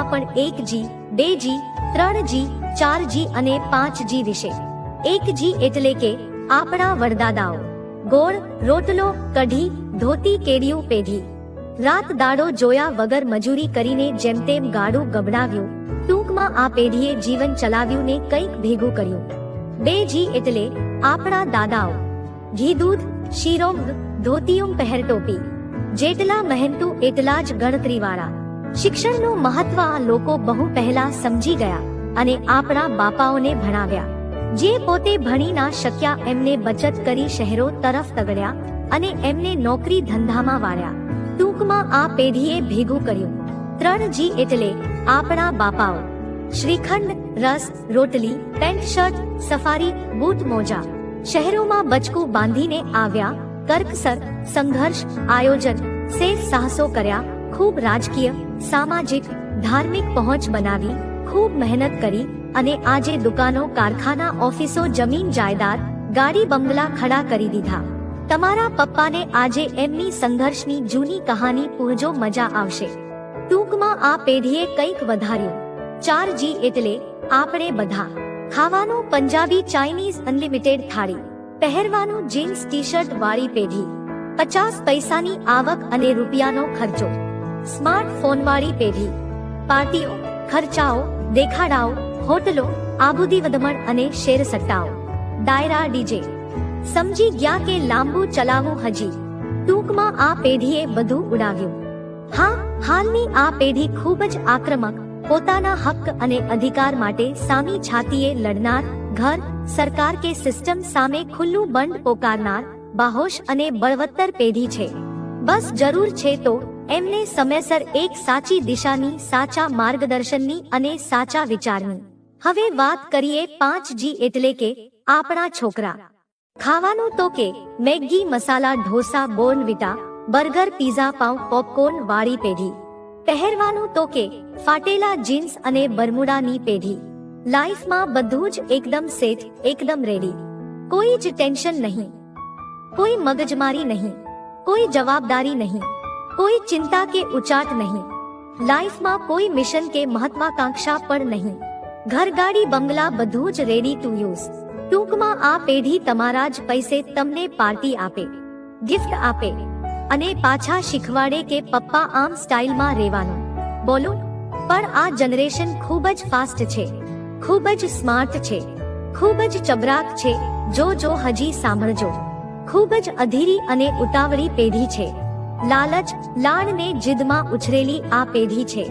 પણ 1G, 2G, 3G, 4G અને 5G વિશે। 1G એટલે કે આપણા વડદાદાઓ ગોળ, રોટલો, કઢી, ધોતી, કેડિયું પેઢી રાત દાડો જોયા વગર મજૂરી કરીને જેમ તેમ ગાડું ગબડાવ્યું। ટૂંકમાં આ પેઢીએ જીવન ચલાવ્યું ને કંઈક ભેગું કર્યું। 2G એટલે આપણા દાદાઓ ઘી દૂધ, શીરો, ધોતીયું પહેર ટોપી, જેટલા મહેનતુ એટલા જ ગણતરીવાળા। શિક્ષણનું મહત્વ આ લોકો બહુ પહેલા સમજી ગયા અને આપણા બાપાઓને ભણાવ્યા। જે પોતે ભણી ના શક્યા એમને બચત કરી શહેરો તરફ તગડ્યા અને એમને નોકરી ધંધામાં વાળ્યા। ટૂંકમાં આ પેઢીએ ભેગું કર્યું। 3G એટલે આપણા બાપાઓ શ્રીખંડ, રસ, રોટલી, પેન્ટ શર્ટ, સફારી, બૂટ મોજા શહેરોમાં બચકું બાંધીને આવ્યા। કરકસર, સંઘર્ષ, આયોજન, સેફ સાહસો કર્યા। ખૂબ રાજકીય, સામાજિક, ધાર્મિક પહોંચ બનાવી, ખૂબ મહેનત કરી અને આજે દુકાનો, કારખાના, ઓફિસો, જમીન જાયદાદ, ગાડી બંગલા ખડા કરી દીધા। તમારા પપ્પાને આજે એમની સંઘર્ષની જૂની કહાની પૂછજો, મજા આવશે। ટૂંકમાં આ પેઢીએ કંઈક વધાર્યું। 4G એટલે આપણે બધા ખાવાનું પંજાબી, ચાઇનીઝ, અનલિમિટેડ થાળી, પહેરવાનું જીન્સ ટી શર્ટ વાળી પેઢી, 50 પૈસાની આવક અને રૂપિયાનો ખર્ચો, સ્માર્ટફોન વાળી પેઢી, પાર્ટીઓ, ખર્ચાઓ, દેખાડાઓ, હોટલો, આબુદી વધમણ અને શેર સટ્ટાઓ, ડાયરા, ડીજે। સમજી ગયા કે લાંબુ ચલાવવું હજી? ટૂંકમાં આ પેઢીએ બધું ઉડાવ્યું। હા, હાલની આ પેઢી ખૂબ જ આક્રમક, પોતાના હક અને અધિકાર માટે સામી છાતીએ લડનાર, ઘર, સરકાર કે સિસ્ટમ સામે ખુલ્લું બંધ પોકારનાર, બાહોશ અને બળવત્તર પેઢી છે। બસ જરૂર છે તો એમને સમયસર એક સાચી દિશાની, સાચા માર્ગદર્શનની અને સાચા વિચારની। હવે વાત કરીએ 5G એટલે કે આપણા છોકરા। ખાવાનું તો કે Maggi, masala dosa, Bournvita, burger, pizza, પાઉં, પોપકોર્ન વાળી પેઢી। પહેરવાનું તો કે ફાટેલા જીન્સ અને બરમુડાની પેઢી। લાઈફમાં બધું જ એકદમ સેટ, એકદમ રેડી, કોઈ જ ટેન્શન નહીં, કોઈ મગજમારી નહીં, કોઈ જવાબદારી નહીં, કોઈ ચિંતા કે ઉચાટ નહીં। લાઈફમાં કોઈ મિશન કે મહત્વાકાંક્ષા પણ નહીં। ઘરગાડી, બંગલા બધું જ રેડી ટુ યુઝ। ટૂંકમાં આ પેઢી તમારા જ પૈસે તમને પાર્ટી આપે, ગિફ્ટ આપે અને પાછા શીખવાડે કે પપ્પા આમ સ્ટાઇલમાં રહેવાનું। બોલો, પણ આ જનરેશન ખૂબ જ ફાસ્ટ છે, ખૂબ જ સ્માર્ટ છે, ખૂબ જ ચબરાક છે। જો હજી સાંભળજો, ખૂબ જ અધીરી અને ઉતાવળી પેઢી છે। લાલચ, લાડને જીદમાં ઉછરેલી આ પેઢી છે।